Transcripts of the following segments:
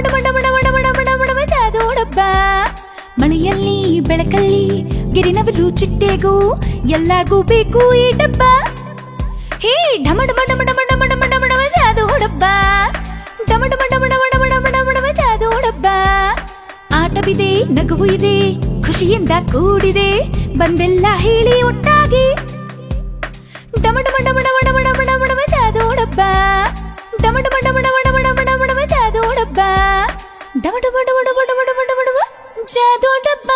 ಡಮ ಡಮ ಡಮ ಡಮ ಡಮ ಡಮ ಡಮ ಡಮ ಜಾದು ಡಬ್ಬ. ಮಳೆಯಲ್ಲಿ ಬೆಳಕಲ್ಲಿ ಗಿರಿನವಲು ಚಿಟ್ಟೆಗೂ ಎಲ್ಲಾರ್ಗೂ ಬೇಕು ಈ ಡಬ್ಬ. ಹೇ ಢಮ ಢಮ ಢಮ ಢಮ ಢಮ ಢಮ ಢಮ ಢಮ ಜಾದು ಡಬ್ಬ. ಡಮ ಡಮ ಡಮ ಡಮ ಡಮ ಡಮ ಡಮ ಡಮ ಜಾದು ಡಬ್ಬ. ಆಟವಿದೆ, ನಗುವು ಇದೆ, ಖುಷಿಯಿಂದ ಕೂಡಿದೆ, ಬಂದೆಲ್ಲ ಹೇಳಿ ಒಟ್ಟಾಗಿ. ಡಮ ಡಮ ಡಮ ಡಮ ಡಮ ಡಮ ಡಮ ಡಮ ಜಾದು ಡಬ್ಬ. ಡಮ ಡಮ ಡಮ ಡಮ ಡಮ ಡಮ ಡಮ ಡಮ ಜಾದು ಡಬ್ಬ. ಡಮ ಡಮ ಡಮ ಡಮ ಡಮ ಡಮ ಡಮ ಡಮ ಜಾದು ಡಬ್ಬ.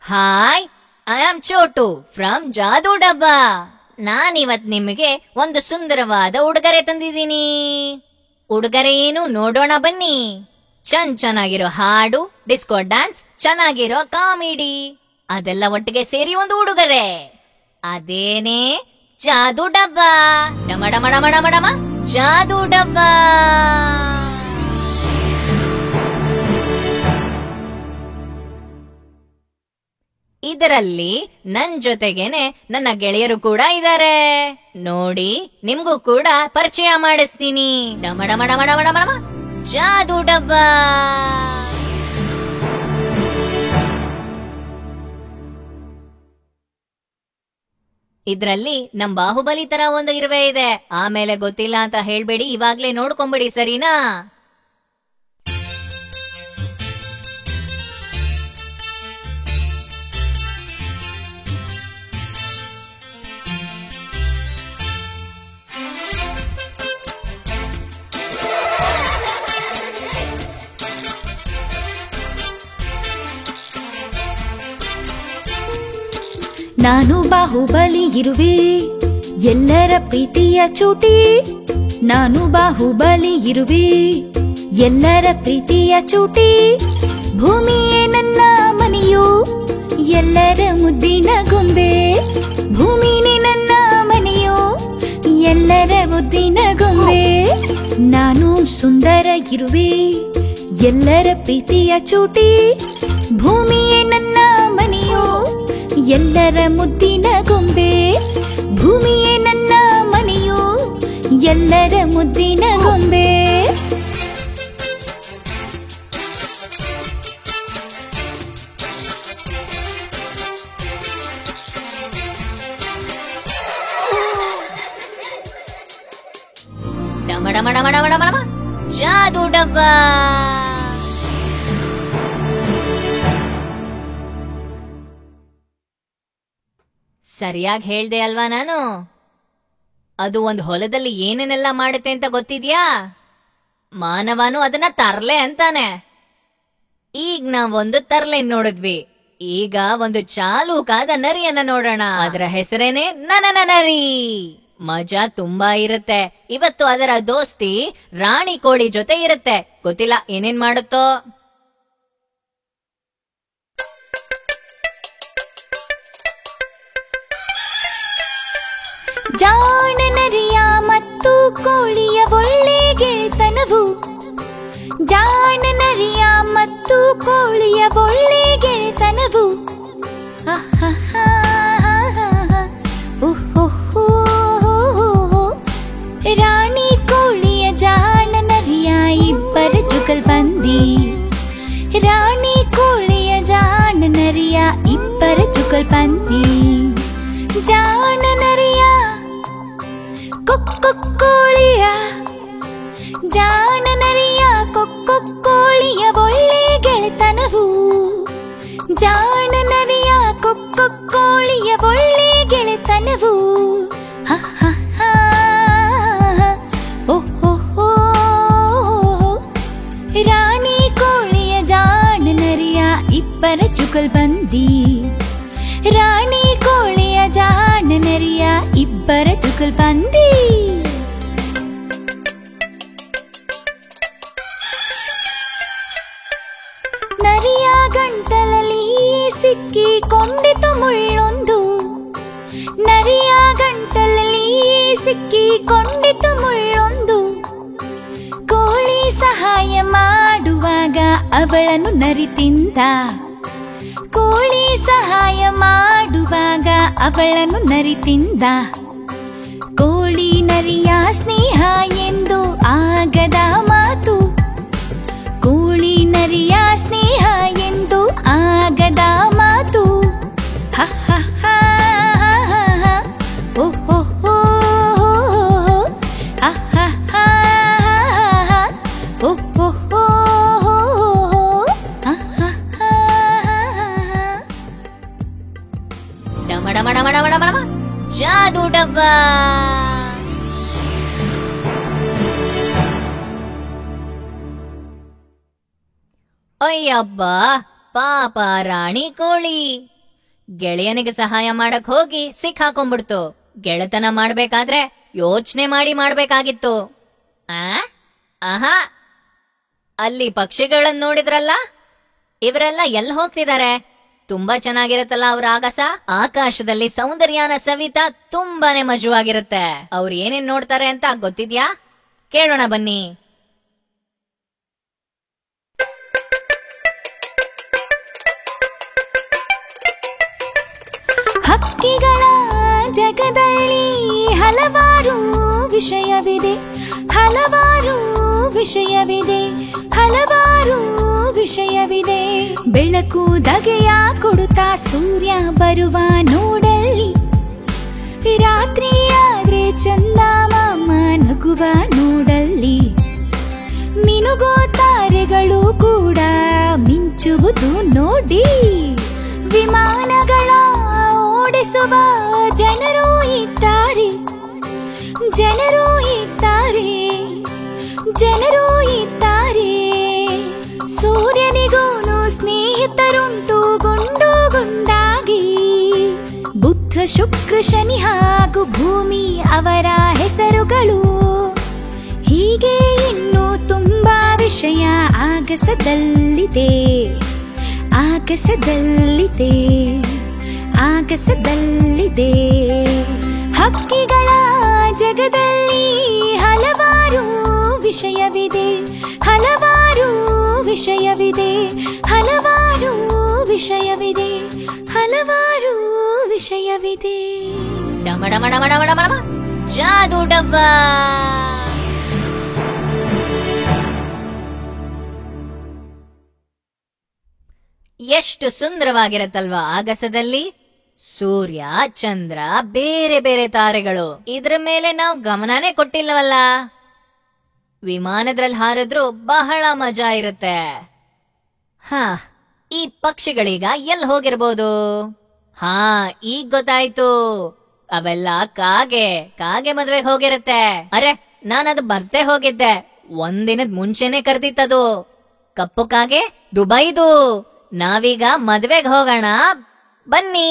Hi, I am Chotu from ಜಾದು ಡಬ್ಬ. ನಾನಿವತ್ ನಿಮಗೆ ಒಂದು ಸುಂದರವಾದ ಉಡುಗೊರೆ ತಂದಿದ್ದೀನಿ. ಉಡುಗೊರೆ ಏನು ನೋಡೋಣ ಬನ್ನಿ. ಚೆನ್ನಾಗಿರೋ ಹಾಡು, ಡಿಸ್ಕೋ ಡ್ಯಾನ್ಸ್, ಚೆನ್ನಾಗಿರೋ ಕಾಮಿಡಿ ಅದೆಲ್ಲ ಒಟ್ಟಿಗೆ ಸೇರಿ ಒಂದು ಉಡುಗೊರೆ. ಅದೇನೇ ಜಾದು ಡಬ್ಬ. ಡಮ ಡಮ ಡಮ ಡಮ ಡಮ ಜಾದು ಡಬ್ಬ. ಇದರಲ್ಲಿ ನನ್ ಜೊತೆಗೇನೆ ನನ್ನ ಗೆಳೆಯರು ಕೂಡ ಇದ್ದಾರೆ. ನೋಡಿ, ನಿಮ್ಗೂ ಕೂಡ ಪರಿಚಯ ಮಾಡಿಸ್ತೀನಿ. ಡಮ ಡಮ ಡಮ ಡಮ ಡಮ ಡಮ ಜಾದು ಡಬ್ಬ. ಇದ್ರಲ್ಲಿ ನಮ್ ಬಾಹುಬಲಿ ತರ ಒಂದು ಇರುವೆ ಇದೆ. ಆಮೇಲೆ ಗೊತ್ತಿಲ್ಲ ಅಂತ ಹೇಳ್ಬೇಡಿ, ಇವಾಗ್ಲೇ ನೋಡ್ಕೊಂಬಿಡಿ, ಸರಿನಾ? ನಾನು ಬಾಹುಬಲಿ ಇರುವೆ, ಎಲ್ಲರ ಪ್ರೀತಿಯ ಚೂಟಿ. ನಾನು ಬಾಹುಬಲಿ ಇರುವೆ, ಎಲ್ಲರ ಪ್ರೀತಿಯ ಚೂಟಿ. ಭೂಮಿಯೇ ನನ್ನ ಮನೆಯು, ಎಲ್ಲರ ಮುದ್ದಿನ ಗೊಂಬೆ. ಭೂಮಿನೇ ನನ್ನ ಮನೆಯು, ಎಲ್ಲರ ಮುದ್ದಿನ ಗೊಂಬೆ. ನಾನು ಸುಂದರ ಇರುವೆ, ಎಲ್ಲರ ಪ್ರೀತಿಯ ಚೂಟಿ. ಭೂಮಿಯೇ ನನ್ನ ಮನೆಯು, ಎಲ್ಲರ ಮುದ್ದಿನ ಗೊಂಬೆ. ಭೂಮಿಯೇ ನನ್ನ ಮನೆಯು, ಎಲ್ಲರ ಮುದ್ದಿನ ಗೊಂಬೆ. ಡಮ ಡಮ ಡಮ ಡಮ ಡಮ ಡಮ ಜಾದು ಡಬ್ಬ. ಸರಿಯಾಗಿ ಹೇಳ್ದೆ ಅಲ್ವಾ ನಾನು? ಅದು ಒಂದು ಹೊಲದಲ್ಲಿ ಏನೇನೆಲ್ಲ ಮಾಡುತ್ತೆ ಅಂತ ಗೊತ್ತಿದ್ಯಾ? ಮಾನವನು ಅದನ್ನ ತರ್ಲೆ ಅಂತಾನೆ. ಈಗ ನಾವೊಂದು ತರ್ಲೆ ನೋಡಿದ್ವಿ. ಈಗ ಒಂದು ಚಾಲೂಕಾದ ನರಿಯನ್ನ ನೋಡೋಣ. ಅದರ ಹೆಸರೇನೆ ನನ ನರಿ. ಮಜಾ ತುಂಬಾ ಇರುತ್ತೆ. ಇವತ್ತು ಅದರ ದೋಸ್ತಿ ರಾಣಿ ಕೋಳಿ ಜೊತೆ ಇರುತ್ತೆ. ಗೊತ್ತಿಲ್ಲ ಏನೇನ್ ಮಾಡುತ್ತೋ. ಜಾಣ ನರಿಯ ಮತ್ತು ಕೋಳಿಯ ಒಳ್ಳೆ ಗೆಳೆತನವು. ಜಾಣ ನರಿಯ ಮತ್ತು ಕೋಳಿಯ ಒಳ್ಳೆ ಗೆಳೆತನವು. ರಾಣಿ ಕೋಳಿಯ ಜಾಣ ನರಿಯ ಇಬ್ಬರ ಜುಗಲ್ಬಂದಿ. ರಾಣಿ ಕೋಳಿಯ ಜಾಣ ನರಿಯ ಇಬ್ಬರ ಜುಗಲ್ಬಂದಿ. ಜಾಣ ನರಿಯ ಕೊಕ್ಕೊಕ್ಕೋಳಿಯ, ಜಾಣ ನರಿಯ ಕೊಕ್ಕೊಕ್ಕೋಳಿಯ ಒಳ್ಳೆ ಗೆಳೆತನವು. ಜಾಣ ನರಿಯ ಕೊಕ್ಕೊಕ್ಕೋಳಿಯ ಒಳ್ಳೆ ಗೆಳೆತನವು. ರಾಣಿ ಕೋಳಿಯ ಜಾಣ ನರಿಯ ಇಬ್ಬರ ಜುಗಲ್ಬಂದಿ. ರಾಣಿ ಕೋಳಿಯ ಜಾಣ ನರಿಯ ಇಬ್ಬರ ಜುಗಲ್ಬಂದಿ. ನರಿಯ ಗಂಟಲಲ್ಲಿ ಸಿಕ್ಕಿಕೊಂಡಿತು ಮುಳ್ಳೊಂದು. ನರಿಯ ಗಂಟಲಲ್ಲಿ ಸಿಕ್ಕಿಕೊಂಡಿತು ಮುಳ್ಳೊಂದು. ಕೋಳಿ ಸಹಾಯ ಮಾಡುವಾಗ ಅವಳನ್ನು ನರಿ ತಿಂದ. ಕೋಳಿ ಸಹಾಯ ಮಾಡುವಾಗ ಅವಳನ್ನು ನರಿ ತಿಂದ. ಕೋಳಿ ನರಿಯ ಸ್ನೇಹ ಎಂದು ಆಗದ ಮಾತು, ಕೋಳಿ ನರಿಯ ಸ್ನೇಹ ಎಂದು ಆಗದ ಮಾತು. ಹ ಹ ಹ ಓ ಹೋ ಹೋ ಹ ಹ ಹ ಓ ಹೋ ಹೋ ಹ ಹ ಹ. ಡಮ ಡಮ ಡಮ ಡಮ ಡಮ ಡಮ ಜಾದು ಡಬ್ಬ. ಅಯ್ಯಬ್ಬ, ಪಾಪ ರಾಣಿ ಕೋಳಿ ಗೆಳೆಯನಿಗೆ ಸಹಾಯ ಮಾಡಕ್ ಹೋಗಿ ಸಿಕ್ಕಾಕೊಂಡ್ಬಿಡ್ತು. ಗೆಳೆತನ ಮಾಡ್ಬೇಕಾದ್ರೆ ಯೋಚನೆ ಮಾಡಿ ಮಾಡ್ಬೇಕಾಗಿತ್ತು. ಆಹಾ, ಅಲ್ಲಿ ಪಕ್ಷಿಗಳನ್ನ ನೋಡಿದ್ರಲ್ಲ, ಇವರೆಲ್ಲ ಎಲ್ಲಿ ಹೋಗ್ತಿದ್ದಾರೆ? ತುಂಬಾ ಚೆನ್ನಾಗಿರತ್ತಲ್ಲ ಅವ್ರ ಆಗಸ. ಆಕಾಶದಲ್ಲಿ ಸೌಂದರ್ಯನ ಸವಿತಾ ತುಂಬಾನೇ ಮಜವಾಗಿರುತ್ತೆ. ಅವ್ರು ಏನೇನ್ ನೋಡ್ತಾರೆ ಅಂತ ಗೊತ್ತಿದ್ಯಾ? ಕೇಳೋಣ ಬನ್ನಿ. ಹಕ್ಕಿಗಳ ಜಗದಲ್ಲಿ ಹಲವಾರು ವಿಷಯವಿದೆ, ಹಲವಾರು ವಿಷಯವಿದೆ, ಹಲವಾರು ವಿಷಯವಿದೆ. ಬೆಳಕು ದಗೆಯ ಕೊಡುತ್ತಾ ಸೂರ್ಯ ಬರುವ ನೋಡಲ್ಲಿ, ರಾತ್ರಿಯಾದ್ರೆ ಚಂದಮಾಮ ನಗುವ ನೋಡಲ್ಲಿ, ಮಿನುಗೋ ತಾರೆಗಳು ಕೂಡ ಮಿಂಚುವುದು ನೋಡಿ. ವಿಮಾನಗಳ ಓಡಿಸುವ ಜನರು ಇದ್ದಾರೆ, ಜನರು ಇದ್ದಾರೆ, ಜನರು ಇದ್ದಾರೆ. ಸೂರ್ಯನಿಗೂನು ಸ್ನೇಹಿತರುಂಟು ಗುಂಡು ಗುಂಡಾಗಿ. ಬುದ್ಧ ಶುಕ್ರ ಶನಿ ಹಾಗೂ ಭೂಮಿ ಅವರ ಹೆಸರುಗಳು. ಹೀಗೆ ಇನ್ನೂ ತುಂಬಾ ವಿಷಯ ಆಗಸದಲ್ಲಿದೆ, ಆಗಸದಲ್ಲಿದೆ, ಆಗಸದಲ್ಲಿದೆ. ಹಕ್ಕಿಗಳ ಜಗದಲ್ಲಿ ಹಲವಾರು ವಿಷಯವಿದೆ, ಹಲವಾರು ವಿಷಯವಿದೆ, ಹಲವಾರು ವಿಷಯವಿದೆ, ಹಲವಾರು ವಿಷಯವಿದೆ. ಡಮ ಡಮ ಡಮ ಡಮ ಡಮ ಡಮ ಜಾದು ಡಬ್ಬ. ಎಷ್ಟು ಸುಂದರವಾಗಿರತ್ತಲ್ವಾ ಆಗಸದಲ್ಲಿ? ಸೂರ್ಯ, ಚಂದ್ರ, ಬೇರೆ ಬೇರೆ ತಾರೆಗಳು. ಇದ್ರ ಮೇಲೆ ನಾವು ಗಮನನೇ ಕೊಟ್ಟಿಲ್ಲವಲ್ಲ. ವಿಮಾನದಲ್ಲಿ ಹಾರಿದ್ರು ಬಹಳ ಮಜಾ ಇರುತ್ತೆ. ಈ ಪಕ್ಷಿಗಳೀಗ ಎಲ್ಲಿ ಹೋಗಿರ್ಬೋದು? ಈಗ ಗೊತ್ತಾಯ್ತು. ಅವೆಲ್ಲ ಕಾಗೆ ಮದ್ವೆಗೆ ಹೋಗಿರುತ್ತೆ. ಅರೆ, ನಾನದು ಮರ್ತೇ ಹೋಗಿದ್ದೆ. ಒಂದಿನದ ಮುಂಚೆನೆ ಕರೆದಿತ್ತದು. ಕಪ್ಪು ಕಾಗೆ ದುಬೈದು. ನಾವೀಗ ಮದ್ವೆಗೆ ಹೋಗೋಣ ಬನ್ನಿ.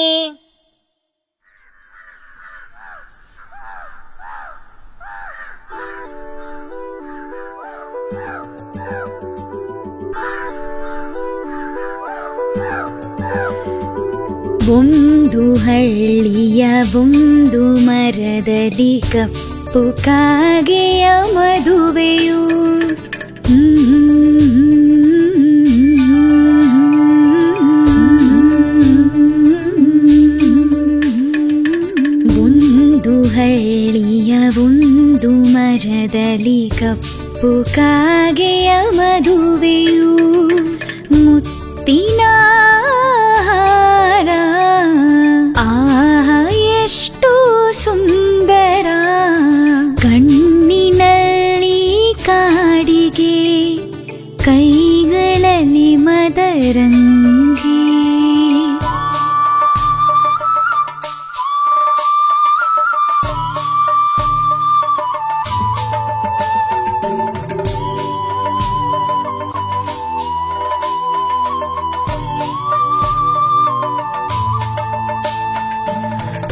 ಒಂದು ಹಳ್ಳಿಯ ಒಂದು ಮರದಲ್ಲಿ ಕಪ್ಪು ಕಾಗೆಯ ಮದುವೆಯು. ಒಂದು ಹಳ್ಳಿಯ ಒಂದು ಮರದಲ್ಲಿ ಕಪ್ಪು ಕಾಗೆಯ ಮದುವೆಯು. ಮುತ್ತಿನ ಎಷ್ಟು ಸುಂದರ, ಕಣ್ಣಿನಲ್ಲಿ ಕಾಡಿಗೆ, ಕೈಗಳಲ್ಲಿ ಮದರಂಗಿ.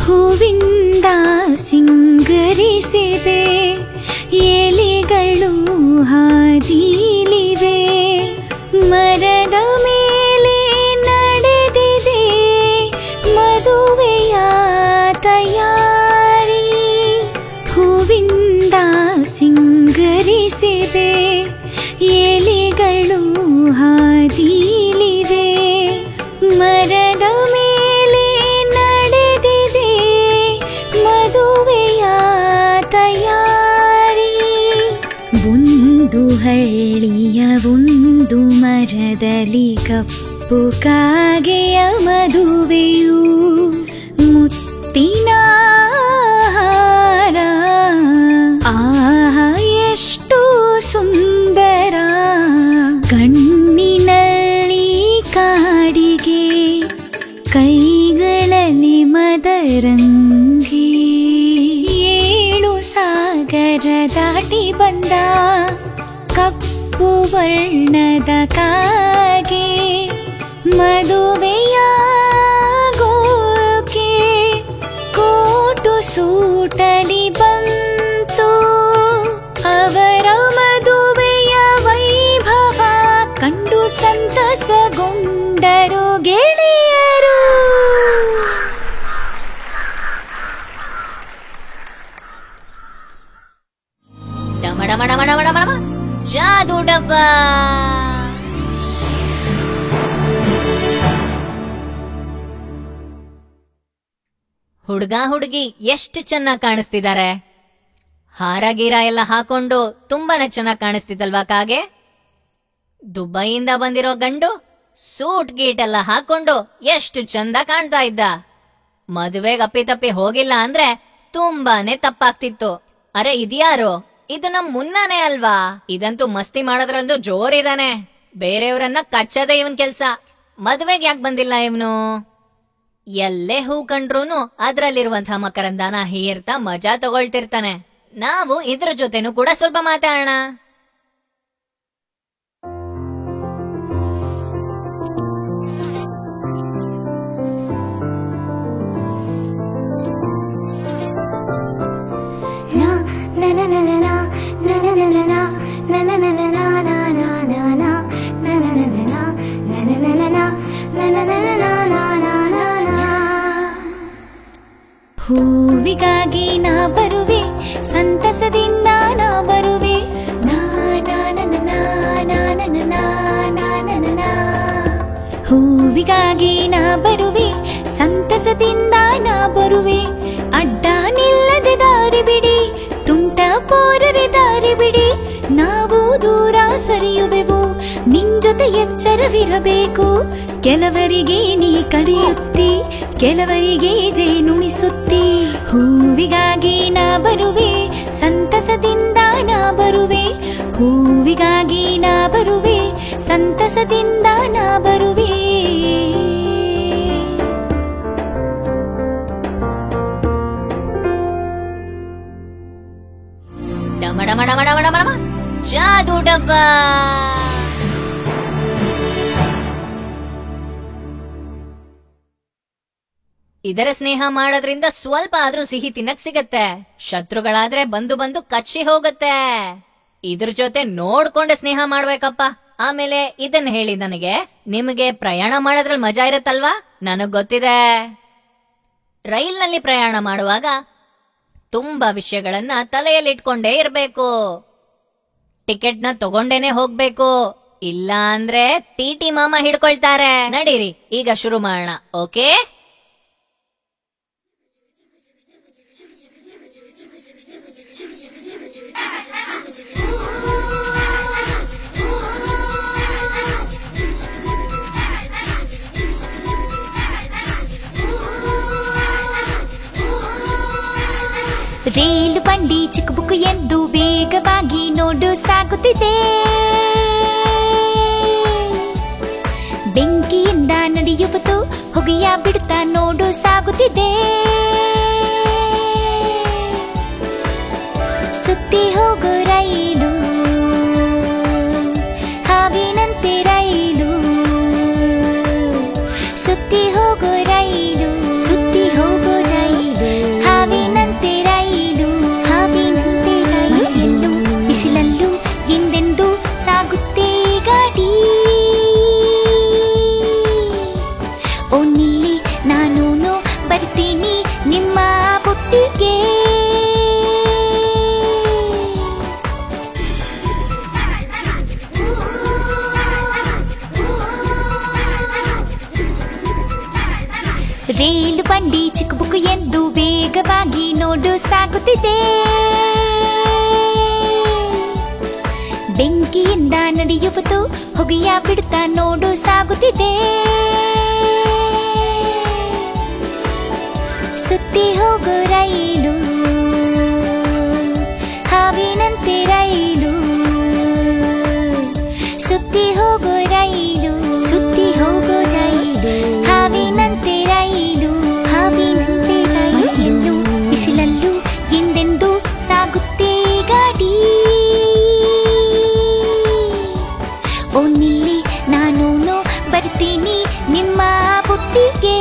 ಹೂವಿಂದ ಸಿಂಗರಿಸಿದೆ, ಎಲೆಗಳು ಹಾದಿಲಿವೆ. ಮರದ ಮೇಲೆ ನಡೆದಿದೆ ಮದುವೆಯ ತಯಾರಿ. ಹೂವಿಂದ ಸಿಂಗರಿಸಿದೆ, ಎಲೆಗಳು ಹಾದಿಲಿವೆ. ಮರದ ಮೇಲೆ ನಡೆದಿದೆ ಮದುವೆಯ ಮರದಲ್ಲಿ ಕಪ್ಪು ಕಾಗೆಯ ಮದುವೆಯು ಮುತ್ತಿನ ಹಾರ ಆಹಾ ಎಷ್ಟು ಸುಂದರ ಕಣ್ಣಿನಲ್ಲಿ ಕಾಡಿಗೆ ಕೈಗಳಲ್ಲಿ ಮದರಂಗಿ ಏಳು ಸಾಗರ ದಾಟಿ ಬಂದ ಕಪ್ಪು ವರ್ಣದ ಕಾಗೆ ಮದುವೆಯಾಗೋಕೆ ಕೋಟು ಸೂಟಲಿ ಬಂತು ಅವರ ಮದುವೆಯ ವೈಭವ ಕಂಡು ಸಂತಸಗೊಂಡರು ಗೆಳೆಯರು. ಡಮಡಮಡಮಡಮಡಮಡ ಜಾದೂ ಡಬ್ಬ. ಹುಡ್ಗ ಹುಡುಗಿ ಎಷ್ಟು ಚೆನ್ನಾಗಿ ಕಾಣಿಸ್ತಿದ್ದಾರೆ. ಹಾರ ಗೀರ ಎಲ್ಲ ಹಾಕೊಂಡು ತುಂಬಾನೇ ಚೆನ್ನಾಗಿ ಕಾಣಿಸ್ತಿದ್ದಲ್ವಾ ಕಾಗೆ. ದುಬೈಯಿಂದ ಬಂದಿರೋ ಗಂಡು ಸೂಟ್ ಗೀಟ್ ಎಲ್ಲ ಹಾಕೊಂಡು ಎಷ್ಟು ಚಂದ ಕಾಣ್ತಾ ಇದ್ದ. ಮದುವೆಗೆ ಅಪ್ಪಿತಪ್ಪಿ ಹೋಗಿಲ್ಲ ಅಂದ್ರೆ ತುಂಬಾನೇ ತಪ್ಪಾಗ್ತಿತ್ತು. ಅರೆ ಇದ್ಯಾರು? ಇದು ನಮ್ ಮುನ್ನಾನೇ ಅಲ್ವಾ? ಇದಂತೂ ಮಸ್ತಿ ಮಾಡೋದ್ರಂದು ಜೋರಿದಾನೆ. ಬೇರೆಯವ್ರನ್ನ ಕಚ್ಚದೆ ಇವನ್ ಕೆಲ್ಸ. ಮದ್ವೆಗೆ ಯಾಕೆ ಬಂದಿಲ್ಲ ಇವನು? ಎಲ್ಲೇ ಹೂ ಕಂಡ್ರೂನು ಅದ್ರಲ್ಲಿರುವಂತಹ ಮಕರಂದಾನ ಹೀರ್ತಾ ಮಜಾ ತಗೊಳ್ತಿರ್ತಾನೆ. ನಾವು ಇದ್ರ ಜೊತೆನೂ ಕೂಡ ಸ್ವಲ್ಪ ಮಾತಾಡೋಣ. ಹೂವಿಗಾಗಿ ನಾ ಬರುವೆ, ಸಂತಸದಿಂದ ನಾ ಬರುವೆ, ಹೂವಿಗಾಗಿ ನಾ ಬರುವೆ, ಸಂತಸದಿಂದ ನಾ ಬರುವೆ. ಅಡ್ಡ ನಿಲ್ಲದೆ ದಾರಿ ಬಿಡಿ, ತುಂಟ ಪೋರರೆ ದಾರಿ ಬಿಡಿ, ನಾವು ದೂರ ಸರಿಯುವೆವು, ನಿನ್ ಜೊತೆ ಎಚ್ಚರವಿರಬೇಕು. ಕೆಲವರಿಗೆ ನೀ ಕಡಿಯುತ್ತಿ, ಕೆಲವರಿಗೆ ಜೇನುಣಿಸುತ್ತಿ. ಹೂವಿಗಾಗಿ ನಾ ಬರುವೆ, ಸಂತಸದಿಂದ ನಾ ಬರುವೆ, ಹೂವಿಗಾಗಿ ನಾ ಬರುವೆ, ಸಂತಸದಿಂದ ನಾ ಬರುವೆ. ಡಮಡಮಡಮಡಮಡಮಡ ಜಾದೂ ಡಬ್ಬ. ಇದರ ಸ್ನೇಹ ಮಾಡೋದ್ರಿಂದ ಸ್ವಲ್ಪ ಆದ್ರೂ ಸಿಹಿ ತಿನ್ನಕ್ ಸಿಗತ್ತೆ. ಶತ್ರುಗಳಾದ್ರೆ ಬಂದು ಬಂದು ಕಚ್ಚಿ ಹೋಗತ್ತೆ. ಇದ್ರ ಜೊತೆ ನೋಡ್ಕೊಂಡೆ ಸ್ನೇಹ ಮಾಡ್ಬೇಕಪ್ಪ. ಆಮೇಲೆ ಇದನ್ನ ಹೇಳಿ ನನಗೆ, ನಿಮಗೆ ಪ್ರಯಾಣ ಮಾಡೋದ್ರಲ್ಲಿ ಮಜಾ ಇರತ್ತಲ್ವಾ? ನನಗ್ ಗೊತ್ತಿದೆ. ರೈಲ್ನಲ್ಲಿ ಪ್ರಯಾಣ ಮಾಡುವಾಗ ತುಂಬಾ ವಿಷಯಗಳನ್ನ ತಲೆಯಲ್ಲಿಟ್ಕೊಂಡೇ ಇರ್ಬೇಕು. ಟಿಕೆಟ್ನ ತಗೊಂಡೇನೆ ಹೋಗ್ಬೇಕು, ಇಲ್ಲ ಅಂದ್ರೆ ಟಿಟಿ ಮಾಮ ಹಿಡ್ಕೊಳ್ತಾರೆ. ನಡೀರಿ ಈಗ ಶುರು ಮಾಡೋಣ. ಓಕೆ? ರೈಲು ಬಂಡಿ ಚಿಕ್ಕ ಬುಕ್ಕು ಎಂದು ವೇಗವಾಗಿ ನೋಡು ಸಾಗುತ್ತಿದೆ. ಬೆಂಕಿಯಿಂದ ನಡೆಯುವುದು ಹೊಗೆಯ ಬಿಡುತ್ತಾ ನೋಡು ಸಾಗುತ್ತಿದೆ. ಸುತ್ತಿ ಹೋಗೋ ರೈಲು, ಹಾವಿನಂತೆ ರೈಲು, ಸುತ್ತಿ ಹೋಗೋ ರೈಲು, ಸುತ್ತಿ ಹೋಗೋ ರೈಲು, ಹಾವಿನಂತೆ ರೈಲು, ಹಾವಿನಂತೆ ರೈಲು. ಎಲ್ಲೂ ಬಿಸಿಲಲ್ಲೂ ಎಂದೆಂದೂ ಸಾಗುತ್ತೆ ಗಾಡಿ. ಓ ನಿಲ್ಲಿ, ನಾನು ಬರ್ತೀನಿ ನಿಮ್ಮ ಬುಟ್ಟಿಗೆ. ರೈಲು ಬಂಡಿ ಚಿಕ್ಕ ಬುಕ್ಕು ಎಂದು ವೇಗವಾಗಿ ನೋಡು ಸಾಗುತ್ತಿದೆ. ಬೆಂಕಿಯಿಂದ ನಡೆಯುವುದು ಹೊಗೆಯ ಬಿಡ್ತಾ ನೋಡು ಸಾಗುತ್ತಿದೆ. ಸುತ್ತಿ ಹೋಗೋ ರೈಲು ಹಾವಿನಂತೆ ರೈಲು, ಸುತ್ತಿ ಹೋಗೋ ರೈಲು, ಸುತ್ತಿ ಹೋಗೋ ರೈಲು, ಹಾವಿನಂತೆ ರೈಲು, ಹಾವಿನಂತೆ ರೈಲು. ಬಿಸಿಲಲ್ಲೂ ಎಂದೆಂದು ಸಾಗುತ್ತೆ ಗಾಡಿ. ಓ ನಿಲ್ಲಿ ನಾನು ಬರ್ತೀನಿ ನಿಮ್ಮ ಬುಟ್ಟಿಗೆ.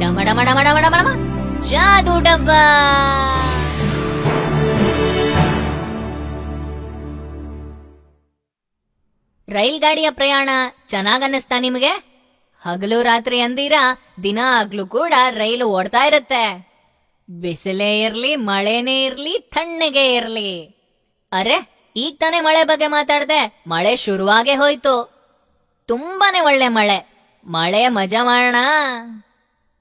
ಡಮ ಡಮ ಡಮ ಡಮ ಡಮ ಡಮ ಜಾದು ಡಬ್ಬ. ರೈಲ್ ಗಾಡಿಯ ಪ್ರಯಾಣ ಚೆನ್ನಾಗನ್ನಿಸ್ತಾ ನಿಮಗೆ? ಹಗಲು ರಾತ್ರಿ ಅಂದಿರಾ ದಿನ ಆಗ್ಲೂ ಕೂಡ ರೈಲು ಓಡ್ತಾ ಇರುತ್ತೆ. ಬಿಸಿಲೇ ಇರ್ಲಿ, ಮಳೆನೇ ಇರ್ಲಿ, ತಣ್ಣಗೆ ಇರ್ಲಿ. ಅರೆ, ಈಗ ತಾನೇ ಮಳೆ ಬಗ್ಗೆ ಮಾತಾಡ್ದೆ, ಮಳೆ ಶುರುವಾಗೇ ಹೋಯ್ತು. ತುಂಬಾನೇ ಒಳ್ಳೆ ಮಳೆ. ಮಳೆ ಮಜಾ ಮಾಡೋಣ.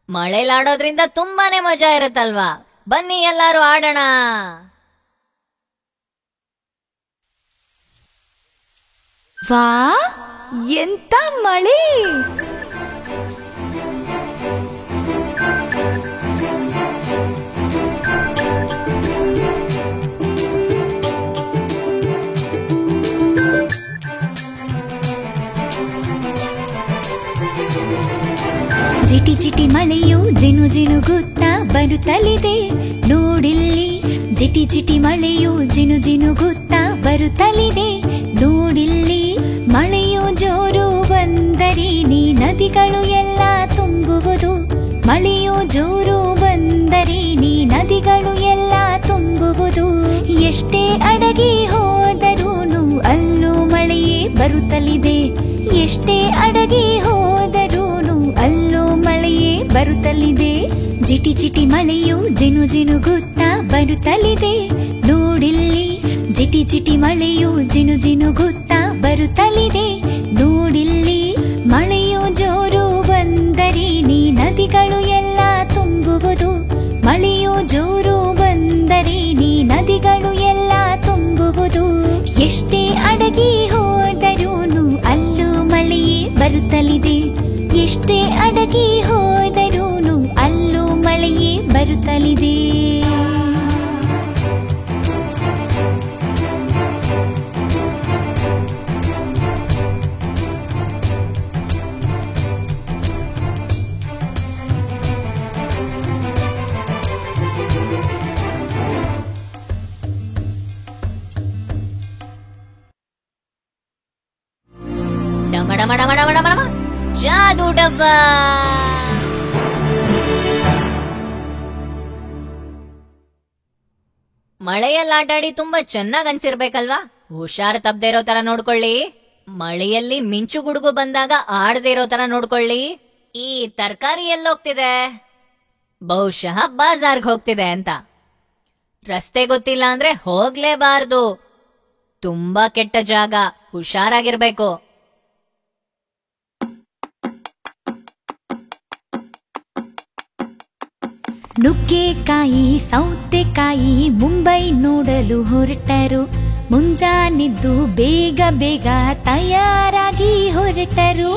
ಮಳೆಲಾಡೋದ್ರಿಂದ ತುಂಬಾನೇ ಮಜಾ ಇರುತ್ತಲ್ವಾ? ಬನ್ನಿ ಎಲ್ಲಾರು ಆಡೋಣ. ವಾ, ಎಂತ ಮಳೆ! ಜಿಟಿ ಜಿಟಿ ಮಳೆಯು ಜಿನು ಜಿನುಗುತ್ತಾ ಬರುತ್ತಲಿದೆ ನೋಡಿಲ್ಲಿ. ಜಿಟಿ ಜಿಟಿ ಮಳೆಯು ಜಿನು ಜಿನುಗುತ್ತಾ ಬರುತ್ತಲಿದೆ ನೋಡಿಲ್ಲಿ. ಮಳೆಯು ಜೋರು ಬಂದರೇನಿ ನದಿಗಳು ಎಲ್ಲ ತುಂಬುವುದು. ಮಳೆಯು ಜೋರು ಬಂದರೇನಿ ನದಿಗಳು ಎಲ್ಲ ತುಂಬುವುದು. ಎಷ್ಟೇ ಅಡಗಿ ಹೋದರೂನು ಅಲ್ಲೂ ಮಳೆಯೇ ಬರುತ್ತಲಿದೆ. ಎಷ್ಟೇ ಅಡಗಿ ಹೋದರೂನು ಅಲ್ಲೂ ಮಳೆಯೇ ಬರುತ್ತಲಿದೆ. ಜಿಟಿ ಜಿಟಿ ಮಳೆಯು ಜಿನು ಜಿನುಗುತ್ತಾ ಬರುತ್ತಲಿದೆ ನೋಡಿಲ್ಲಿ. ಜಿಟಿ ಜಿಟಿ ಮಳೆಯು ಜಿನು ಜಿನುಗುತ್ತಾ ಬರುತ್ತಲಿದೆ ನೋಡಿಲ್ಲಿ. ಮಳೆಯು ಜೋರು ಬಂದರೇನಿ ನದಿಗಳು ಎಲ್ಲ ತುಂಬುವುದು. ಮಳೆಯು ಜೋರು ಬಂದರೇನಿ ನದಿಗಳು ಎಲ್ಲ ತುಂಬುವುದು. ಎಷ್ಟೇ ಅಡಗಿ ಹೋದರೂನು ಅಲ್ಲೂ ಮಳೆಯೇ ಬರುತ್ತಲಿದೆ. ಎಷ್ಟೇ ಅಡಗಿ ಹೋದರೂನು ಅಲ್ಲೂ ಮಳೆಯೇ ಬರುತ್ತಲಿದೆ. ಡಮ ಡಮ ಡಮ ಡಮ ಡಮ ಡಮ ಜಾದು ಡಬ್ಬ. ಮಳೆಯಲ್ಲಿ ಆಟಾಡಿ ತುಂಬಾ ಚೆನ್ನಾಗ್ ಅನ್ಸಿರ್ಬೇಕಲ್ವಾ? ಹುಷಾರ್ ತಪ್ಪದೆ ಇರೋ ತರ ನೋಡ್ಕೊಳ್ಳಿ. ಮಳೆಯಲ್ಲಿ ಮಿಂಚು ಗುಡುಗು ಬಂದಾಗ ಆಡದೆ ಇರೋ ತರ ನೋಡ್ಕೊಳ್ಳಿ. ಈ ತರಕಾರಿ ಎಲ್ಲೋಗ್ತಿದೆ? ಬಹುಶಃ ಬಾಜಾರ್ಗ್ ಹೋಗ್ತಿದೆ ಅಂತ. ರಸ್ತೆ ಗೊತ್ತಿಲ್ಲ ಅಂದ್ರೆ ಹೋಗ್ಲೇಬಾರ್ದು. ತುಂಬಾ ಕೆಟ್ಟ ಜಾಗ, ಹುಷಾರಾಗಿರ್ಬೇಕು. ನುಗ್ಗೆಕಾಯಿ ಸೌತೆಕಾಯಿ ಮುಂಬೈ ನೋಡಲು ಹೊರಟರು. ಮುಂಜಾನೆದ್ದು ಬೇಗ ಬೇಗ ತಯಾರಾಗಿ ಹೊರಟರು.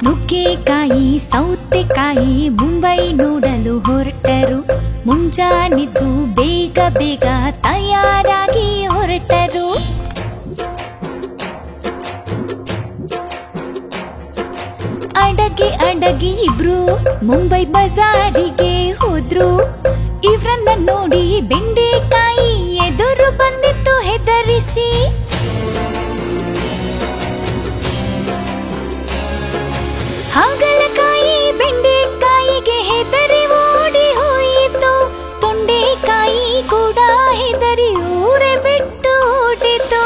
ನುಗ್ಗೆಕಾಯಿ ಸೌತೆಕಾಯಿ ಮುಂಬೈ ನೋಡಲು ಹೊರಟರು. ಮುಂಜಾನೆದ್ದು ಬೇಗ ಬೇಗ ತಯಾರಾಗಿ ಹೊರಟರು. ಅಡಗಿ ಅಡಗಿ ಇಬ್ರು ಮುಂಬೈ ಬಜಾರಿಗೆ ಹೋದ್ರು. ಇವ್ರನ್ನ ನೋಡಿ ಬೆಂಡೆಕಾಯಿ ಎದುರು ಬಂದಿತ್ತು ಹೆದರಿಸಿ. ಹಾಗಲಕಾಯಿ ಬೆಂಡೆಕಾಯಿಗೆ ಹೆದರಿ ಓಡಿ ಹೋಯಿತು. ತೊಂಡೆಕಾಯಿ ಕೂಡ ಹೆದರಿ ಊರೇ ಬಿಟ್ಟು ಓಡಿತು.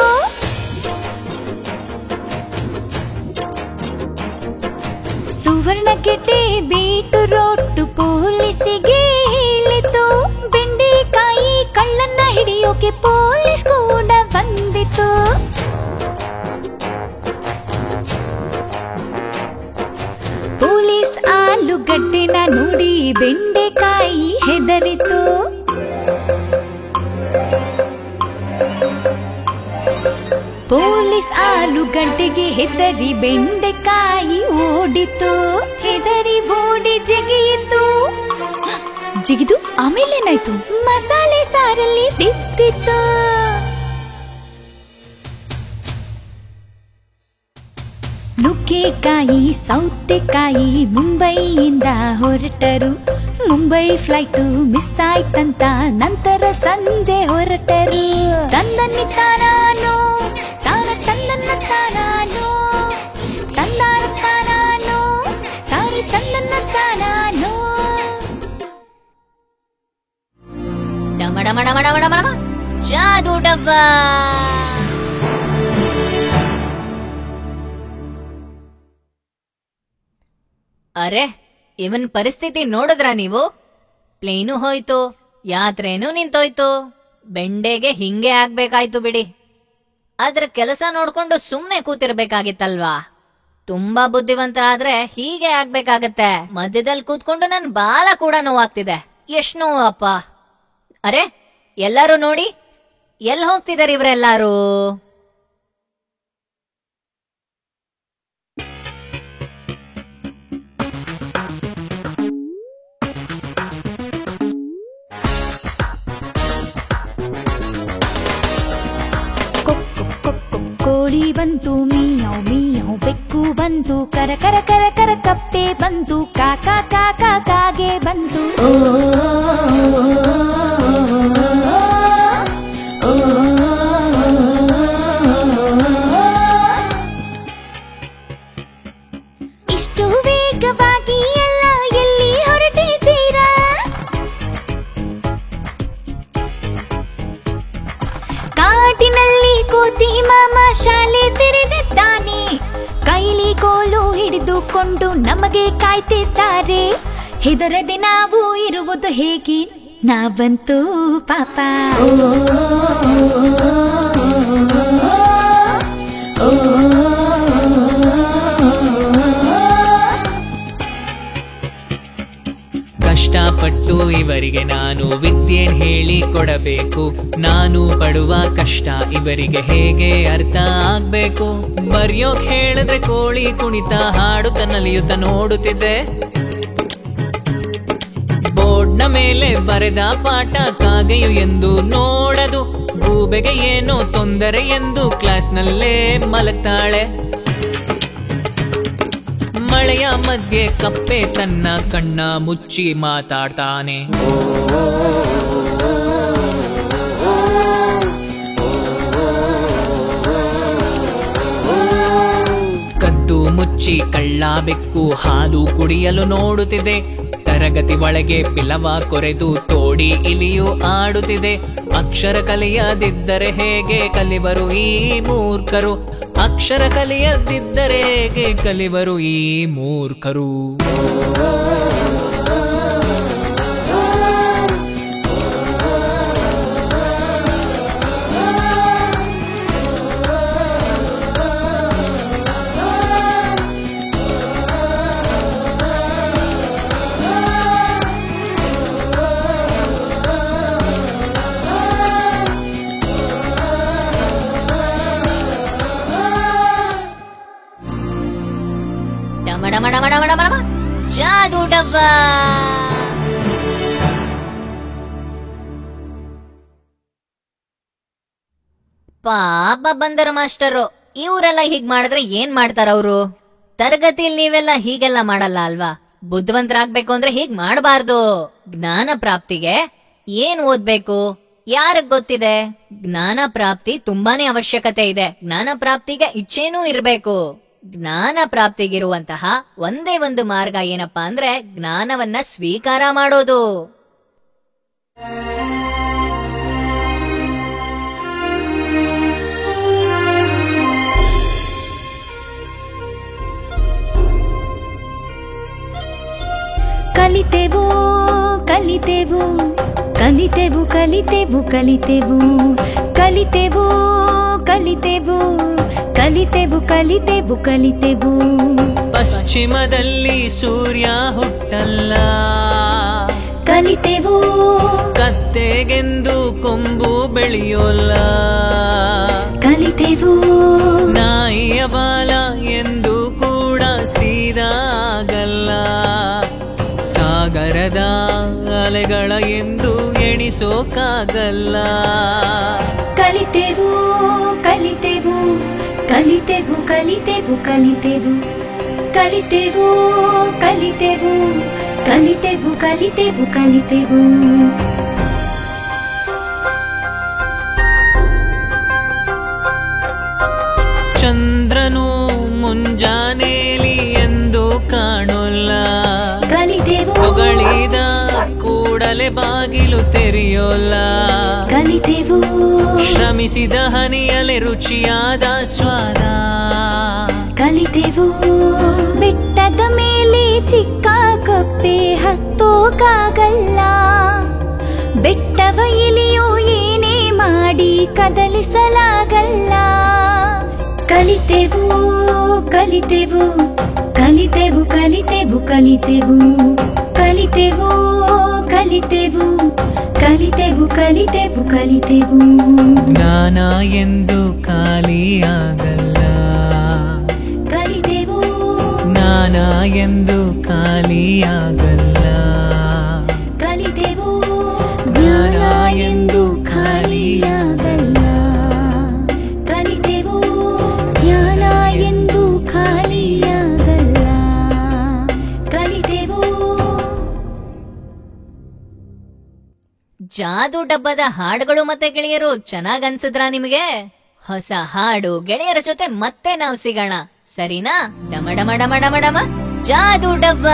ಸುವರ್ಣಗೆಡ್ಡೆ ಬೀಟು ರೋಟು ಪೋಲಿ ಪೊಲೀಸಿಗೆ ಹೇಳಿತು, ಬೆಂಡೆಕಾಯಿ ಕಳ್ಳನ್ನ ಹಿಡಿಯೋಕೆ ಪೊಲೀಸ್ ಕೂಡ ಬಂದಿತು. ಪೊಲೀಸ್ ಆಲೂಗಡ್ಡೆನ ನೋಡಿ ಬೆಂಡೆಕಾಯಿ ಹೆದರಿತು. ಪೊಲೀಸ್ ಆಲೂಗಡ್ಡೆಗೆ ಹೆದರಿ ಬೆಂಡೆಕಾಯಿ ಓಡಿತು. ಹೆದರಿ ಓಡಿ ಜಿಗಿಯಿತು. ಜಿಗಿದು ಆಮೇಲೇನಾಯ್ತು? ಮಸಾಲೆ ಸಾರಲ್ಲಿ ಬಿದ್ದಿತ್ತು. ನುಗ್ಗೆಕಾಯಿ ಸೌತೆಕಾಯಿ ಮುಂಬೈಯಿಂದ ಹೊರಟರು. ಮುಂಬೈ ಫ್ಲೈಟು ಮಿಸ್ ಆಯ್ತಂತ ನಂತರ ಸಂಜೆ ಹೊರಟರು. ತಂದನ್ನಿ ತಾನಾನೋ ತಾನ ತಂದನ್ನ ತಾನಾನೋ ತಂದಾನ ತಾನಾನೋ ತಾನಿ ತಂದನ್ನ ತಾನಾನೋ. ಡಮ ಡಮ ಡಮ ಡಮ ಡಮ ಡಮ ಜಾದೂ ಡಬ್ಬ. ಅರೆ, ಇವನ್ ಪರಿಸ್ಥಿತಿ ನೋಡಿದ್ರ ನೀವು? ಪ್ಲೇನು ಹೋಯ್ತು, ಯಾತ್ರೆನೂ ನಿಂತೋಯ್ತು. ಬೆಂಡೆಗೆ ಹಿಂಗೆ ಆಗ್ಬೇಕಾಯ್ತು ಬಿಡಿ. ಅದ್ರ ಕೆಲಸ ನೋಡ್ಕೊಂಡು ಸುಮ್ನೆ ಕೂತಿರ್ಬೇಕಾಗಿತ್ತಲ್ವಾ? ತುಂಬಾ ಬುದ್ಧಿವಂತರಾದ್ರೆ ಹೀಗೆ ಆಗ್ಬೇಕಾಗತ್ತೆ. ಮಧ್ಯದಲ್ಲಿ ಕೂತ್ಕೊಂಡು ನನ್ ಬಾಲ ಕೂಡ ನೋವಾಗ್ತಿದೆ. ಎಷ್ಟ್ ನೋವು ಅಪ್ಪ. ಅರೆ, ಎಲ್ಲಾರು ನೋಡಿ, ಎಲ್ ಹೋಗ್ತಿದಾರೆ ಇವ್ರೆಲ್ಲಾರು? ಕೋಳಿ ಬಂತು ಮೀಯಾವ್ ಮೀಯಾವ್, ಬೆಕ್ಕು ಬಂತು ಕರ ಕರ ಕರ ಕರ, ಕಪ್ಪೆ ಬಂತು ಕಾಕ ಕಾಕ ಕಾಗೆ ಬಂತು. ಇಷ್ಟು ವೇಗವಾಗಿ ಎಲ್ಲ ಎಲ್ಲಿ ಹೊರಟಿದ್ದೀರಾ? ಕಾಟಿನಲ್ಲಿ ಕೋತಿ ಮಾಮ ಶಾಲೆ ತೆರೆದಿದ್ದಾನೆ. ಕೈಲಿ ಕೋಲು ಹಿಡಿದುಕೊಂಡು ನಮಗೆ ಕಾಯ್ತಿದ್ದಾರೆ. ಹೆದರದೆ ನಾವು ಇರುವುದು ಹೇಗೆ? ನಾವಂತೂ ಪಾಪ. ಕಷ್ಟಪಟ್ಟು ಇವರಿಗೆ ನಾನು ವಿದ್ಯೆನ್ ಹೇಳಿ ಕೊಡಬೇಕು. ನಾನು ಪಡುವ ಕಷ್ಟ ಇವರಿಗೆ ಹೇಗೆ ಅರ್ಥ ಆಗ್ಬೇಕು? ಬರ್ಯೋಕ್ ಹೇಳಿದ್ರೆ ಕೋಳಿ ಕುಣಿತ ಹಾಡುತ್ತ ನಲಿಯುತ್ತ ನೋಡುತ್ತಿದ್ದೆ. ಬೋರ್ಡ್ನ ಮೇಲೆ ಬರೆದ ಪಾಠ ಕಾಗೆಯು ಎಂದು ನೋಡದು. ಗೂಬೆಗೆ ಏನೋ ತೊಂದರೆ ಎಂದು ಕ್ಲಾಸ್ನಲ್ಲೇ ಮಲಗ್ತಾಳೆ. ಮಳೆಯ ಮಧ್ಯೆ ಕಪ್ಪೆ ತನ್ನ ಕಣ್ಣ ಮುಚ್ಚಿ ಮಾತಾಡ್ತಾನೆ. ಕದ್ದು ಮುಚ್ಚಿ ಕಳ್ಳ ಬೆಕ್ಕು ಹಾಲು ಕುಡಿಯಲು ನೋಡುತ್ತಿದೆ. ತರಗತಿ ಒಳಗೆ ಪಿಲವ ಕೊರೆದು ತೋಡಿ ಇಲಿಯು ಆಡುತ್ತಿದೆ. ಅಕ್ಷರ ಕಲಿಯದಿದ್ದರೆ ಹೇಗೆ ಕಲಿವರು ಈ ಮೂರ್ಖರು? ಅಕ್ಷರ ಕಲಿಯದಿದ್ದರೆ ಹೇಗೆ ಕಲಿವರು ಈ ಮೂರ್ಖರು? ಜಾದೂ ಡಬ್ಬ. ಪಾಪ ಬಂದರು ಮಾಸ್ಟರು. ಇವರೆಲ್ಲ ಹೀಗ್ ಮಾಡಿದ್ರೆ ಏನ್ ಮಾಡ್ತಾರ ಅವರು? ತರಗತಿಯಲ್ಲಿ ನೀವೆಲ್ಲ ಹೀಗೆಲ್ಲ ಮಾಡಲ್ಲ ಅಲ್ವಾ? ಬುದ್ಧಿವಂತರಾಗ್ಬೇಕು ಅಂದ್ರೆ ಹೀಗ್ ಮಾಡಬಾರ್ದು. ಜ್ಞಾನ ಪ್ರಾಪ್ತಿಗೆ ಏನ್ ಓದ್ಬೇಕು ಯಾರಿಗ್ ಗೊತ್ತಿದೆ? ಜ್ಞಾನ ಪ್ರಾಪ್ತಿ ತುಂಬಾನೇ ಅವಶ್ಯಕತೆ ಇದೆ. ಜ್ಞಾನ ಪ್ರಾಪ್ತಿಗೆ ಇಚ್ಛೆನೂ ಇರ್ಬೇಕು. ಜ್ಞಾನ ಪ್ರಾಪ್ತಿಗಿರುವಂತಹ ಒಂದೇ ಒಂದು ಮಾರ್ಗ ಏನಪ್ಪಾ ಅಂದ್ರೆ ಜ್ಞಾನವನ್ನ ಸ್ವೀಕಾರ ಮಾಡೋದು. ಕಲಿತೆವು ಕಲಿತೆವು ಕಲಿತೆವು ಕಲಿತೆವು ಕಲಿತೆವು ಕಲಿತೆವು ಕಲಿತೆವು ಕಲಿತೆವು ಕಲಿತೆವು ಪಶ್ಚಿಮದಲ್ಲಿ ಸೂರ್ಯ ಹುಟ್ಟಲ್ಲ, ಕಲಿತೆವು ಕತ್ತೆಗೆಂದು ಕೊಂಬು ಬೆಳೆಯೋಲ್ಲ, ಕಲಿತೆವು ನಾಯಿಯ ಬಾಲ ಎಂದು ಕೂಡ ಸೀದಾ ಆಗಲ್ಲ, ಸಾಗರದ ಅಲೆಗಳ ಎಂದು ಎಣಿಸೋಕಾಗಲ್ಲ. ಕಲಿತೆವು ಕಲಿತೆವು ಕಲಿತೆವು ಕಲಿತೆವು ಕಲಿತೆವು ಕಲಿತೆವು ಕಲಿತೆವು ಕಲಿತೆವು ಕಲಿತೆವು ಕಲಿತೆವು ಚಂದ್ರನು ಮುಂಜಾನೇಲಿ ಎಂದು ಕಾಣೋಲ್ಲ, ಕಲಿತೆವು ಹೊಗಳಿದ ಕೂಡಲೇ ಬಾಗಿಲು ತೆರೆಯೋಲ್ಲ, ಕಲಿತೆವು ಶ್ರಮಿಸಿದ ಹನಿಯಲೆ ರುಚಿಯಾದ ಸ್ವಾದ. ಕಲಿತೆವು ಬೆಟ್ಟದ ಮೇಲೆ ಚಿಕ್ಕ ಕಪ್ಪೆ ಹತ್ತೋಕಾಗಲ್ಲ, ಬೆಟ್ಟವ ಇಲಿಯೋ ಏನೇ ಮಾಡಿ ಕದಲಿಸಲಾಗಲ್ಲ. ಕಲಿತೆವು ಕಲಿತೆವು ಕಲಿತೆವು ಕಲಿತೆವು ಕಲಿತೆವು ಕಲಿತೆವು ಕಲಿತೆವು ಕಲಿತೆವು ಕಲಿತೆವು ಕಲಿತೆವು ಜ್ಞಾನ ಎಂದು ಖಾಲಿಯಾಗಲ್ಲ, ಕಲಿತೆವು ಜ್ಞಾನ ಎಂದು ಖಾಲಿಯಾಗಲ್ಲ, ಕಲಿತೆವು ಜ್ಞಾನ ಎಂದು ಖಾಲಿಯಾಗಲ್ಲ, ಕಲಿತೆವು ಜ್ಞಾನ ಎಂದು ಖಾಲಿಯಾಗಲ್ಲ, ಕಲಿತೆವು. ಜಾದು ಡಬ್ಬದ ಹಾಡುಗಳು ಮತ್ತೆ ಗೆಳೆಯರು ಚೆನ್ನಾಗ್ ಅನ್ಸಿದ್ರಾ ನಿಮಗೆ? ಹೊಸ ಹಾಡು ಗೆಳೆಯರ ಜೊತೆ ಮತ್ತೆ ನಾವು ಸಿಗೋಣ, ಸರಿನಾ? ಡಮ ಡಮ ಡಮ ಡಮ ಡಮ ಜಾದು ಡಬ್ಬ.